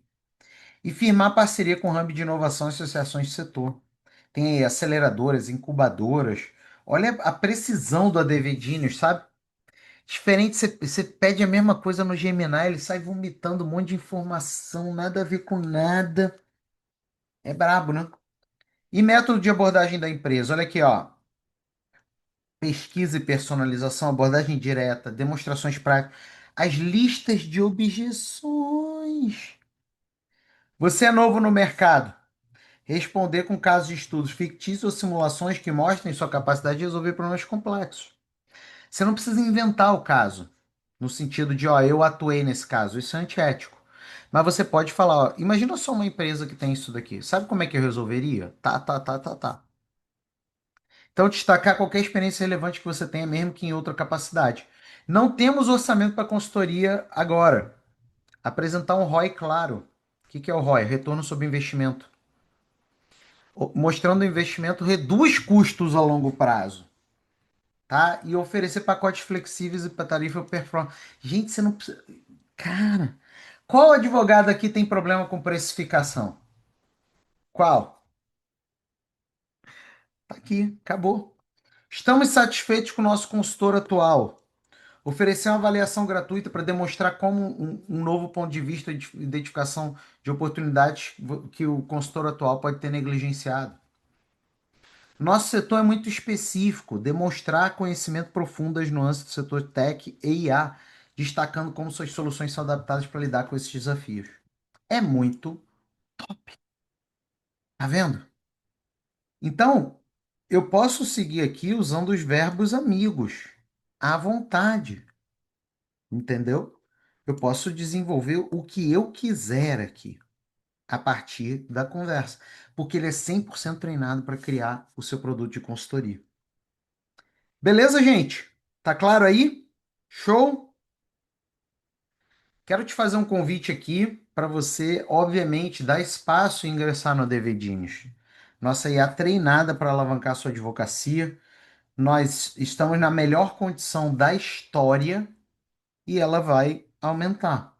S1: E firmar parceria com o Hub de inovação e associações de setor. Tem aí aceleradoras, incubadoras. Olha a precisão do ADV Genius, sabe? Diferente, você pede a mesma coisa no Gemini, ele sai vomitando um monte de informação, nada a ver com nada. É brabo, né? E método de abordagem da empresa. Olha aqui, ó. Pesquisa e personalização, abordagem direta, demonstrações práticas, as listas de objeções. Você é novo no mercado. Responder com casos de estudos fictícios ou simulações que mostrem sua capacidade de resolver problemas complexos. Você não precisa inventar o caso, no sentido de, ó, eu atuei nesse caso. Isso é antiético. Mas você pode falar, ó, imagina só uma empresa que tem isso daqui. Sabe como é que eu resolveria? Tá, tá, tá, tá, tá. Então, destacar qualquer experiência relevante que você tenha, mesmo que em outra capacidade. Não temos orçamento para consultoria agora. Apresentar um ROI claro. O que que é o ROI? Retorno sobre investimento. Mostrando o investimento reduz custos a longo prazo, tá? E oferecer pacotes flexíveis e para tarifa performance. Gente, você não precisa. Cara, qual advogado aqui tem problema com precificação? Qual? Tá aqui, acabou. Estamos satisfeitos com o nosso consultor atual. Oferecer uma avaliação gratuita para demonstrar como um novo ponto de vista de identificação de oportunidades que o consultor atual pode ter negligenciado. Nosso setor é muito específico, demonstrar conhecimento profundo das nuances do setor tech e IA, destacando como suas soluções são adaptadas para lidar com esses desafios. É muito, tá vendo? Então, eu posso seguir aqui usando os verbos amigos, à vontade, entendeu? Eu posso desenvolver o que eu quiser aqui, a partir da conversa, porque ele é 100% treinado para criar o seu produto de consultoria. Beleza, gente? Tá claro aí? Show? Quero te fazer um convite aqui para você, obviamente, dar espaço e ingressar no DVDinhos. Nossa IA treinada para alavancar sua advocacia. Nós estamos na melhor condição da história e ela vai aumentar.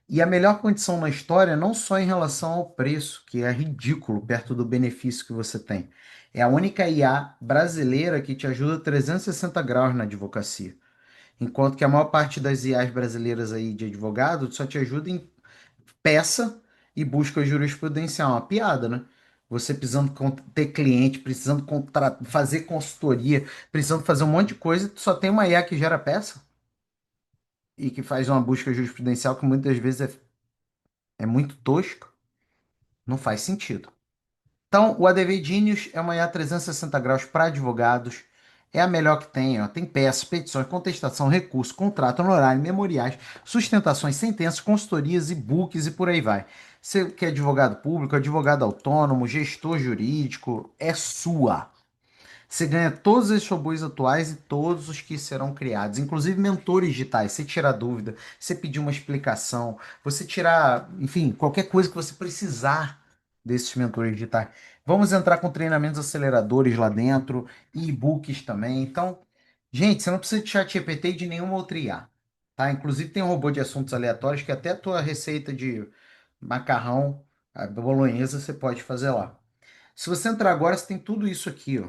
S1: E a melhor condição na história não só em relação ao preço, que é ridículo perto do benefício que você tem. É a única IA brasileira que te ajuda 360 graus na advocacia. Enquanto que a maior parte das IAs brasileiras aí de advogado só te ajuda em peça e busca jurisprudencial. Uma piada, né? Você precisando ter cliente, precisando fazer consultoria, precisando fazer um monte de coisa, tu só tem uma IA que gera peça e que faz uma busca jurisprudencial que muitas vezes é muito tosco, não faz sentido. Então, o ADV Genius é uma IA 360 graus para advogados. É a melhor que tem, ó. Tem peças, petições, contestação, recurso, contrato, honorário, memoriais, sustentações, sentenças, consultorias, e-books e por aí vai. Você que é advogado público, advogado autônomo, gestor jurídico, é sua. Você ganha todos esses robôs atuais e todos os que serão criados, inclusive mentores digitais. Você tirar dúvida, você pedir uma explicação, você tirar, enfim, qualquer coisa que você precisar desses mentores digitais. Vamos entrar com treinamentos aceleradores lá dentro, e e-books também. Então, gente, você não precisa de ChatGPT e de nenhuma outra IA, tá? Inclusive tem um robô de assuntos aleatórios que até a tua receita de macarrão, a bolonhesa, você pode fazer lá. Se você entrar agora, você tem tudo isso aqui, ó.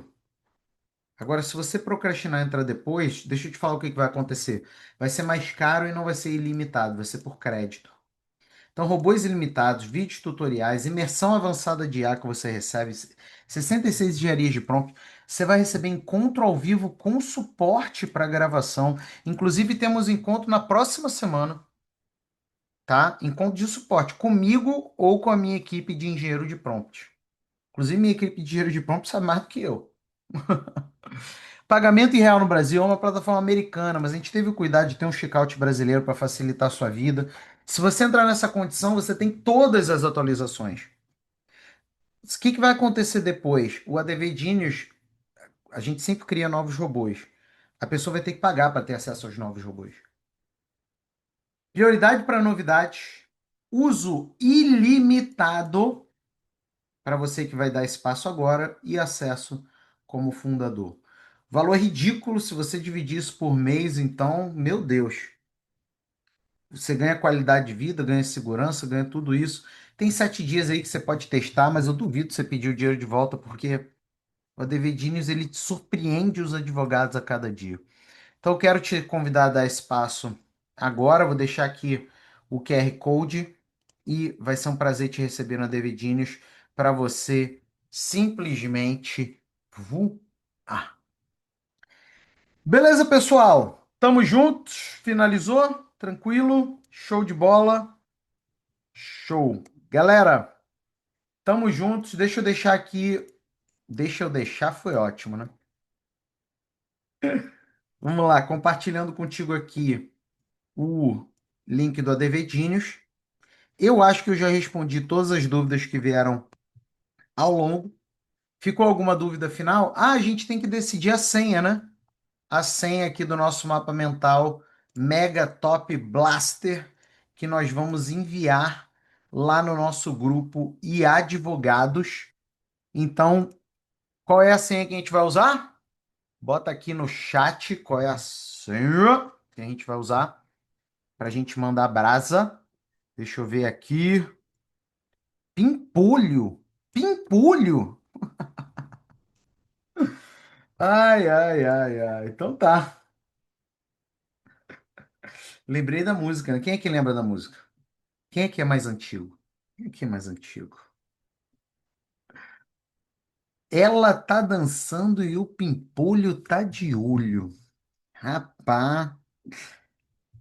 S1: Agora, se você procrastinar e entrar depois, deixa eu te falar o que que vai acontecer. Vai ser mais caro e não vai ser ilimitado, vai ser por crédito. Então, robôs ilimitados, vídeos tutoriais, imersão avançada de IA que você recebe, 66 engenharias de prompt. Você vai receber encontro ao vivo com suporte para gravação. Inclusive, temos encontro na próxima semana, tá? Encontro de suporte comigo ou com a minha equipe de engenheiro de prompt. Inclusive, minha equipe de engenheiro de prompt sabe mais do que eu. Pagamento em real no Brasil é uma plataforma americana, mas a gente teve o cuidado de ter um checkout brasileiro para facilitar a sua vida. Se você entrar nessa condição, você tem todas as atualizações. O que que vai acontecer depois? O ADV Genius, a gente sempre cria novos robôs. A pessoa vai ter que pagar para ter acesso aos novos robôs. Prioridade para novidades, uso ilimitado para você que vai dar esse passo agora e acesso como fundador. Valor ridículo se você dividir isso por mês, então, meu Deus. Você ganha qualidade de vida, ganha segurança, ganha tudo isso. Tem 7 dias aí que você pode testar, mas eu duvido você pedir o dinheiro de volta, porque o Devedinhos ele te surpreende os advogados a cada dia. Então eu quero te convidar a dar espaço agora. Vou deixar aqui o QR Code e vai ser um prazer te receber na Devedinhos para você simplesmente voar. Beleza, pessoal? Tamo juntos. Finalizou? Tranquilo? Show de bola? Show. Galera, tamo juntos. Deixa eu deixar aqui. Deixa eu deixar, foi ótimo, né? Vamos lá, compartilhando contigo aqui o link do Adevedinhos. Eu acho que eu já respondi todas as dúvidas que vieram ao longo. Ficou alguma dúvida final? Ah, a gente tem que decidir a senha, né? A senha aqui do nosso mapa mental Mega Top Blaster, que nós vamos enviar lá no nosso grupo e advogados. Então, qual é a senha que a gente vai usar? Bota aqui no chat qual é a senha que a gente vai usar para a gente mandar brasa. Deixa eu ver aqui. Pimpolho. Pimpolho? Ai, ai, ai, ai. Então tá. Lembrei da música, né? Quem é que lembra da música? Quem é que é mais antigo? Quem é que é mais antigo? Ela tá dançando e o pimpolho tá de olho. Rapá,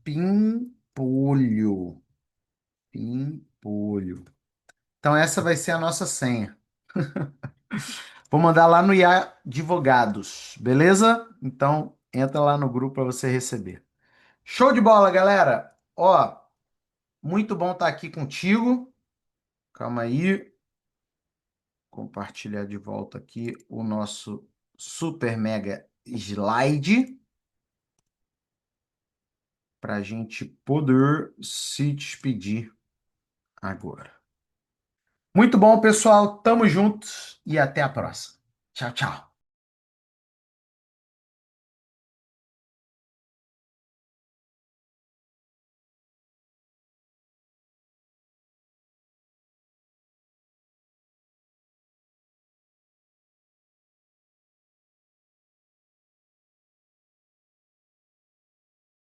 S1: pimpolho. Pimpolho. Então essa vai ser a nossa senha. Vou mandar lá no IA Advogados, beleza? Então entra lá no grupo para você receber. Show de bola, galera. Ó, muito bom estar aqui contigo. Calma aí, compartilhar de volta aqui o nosso super mega slide para a gente poder se despedir agora. Muito bom, pessoal. Tamo juntos e até a próxima. Tchau, tchau.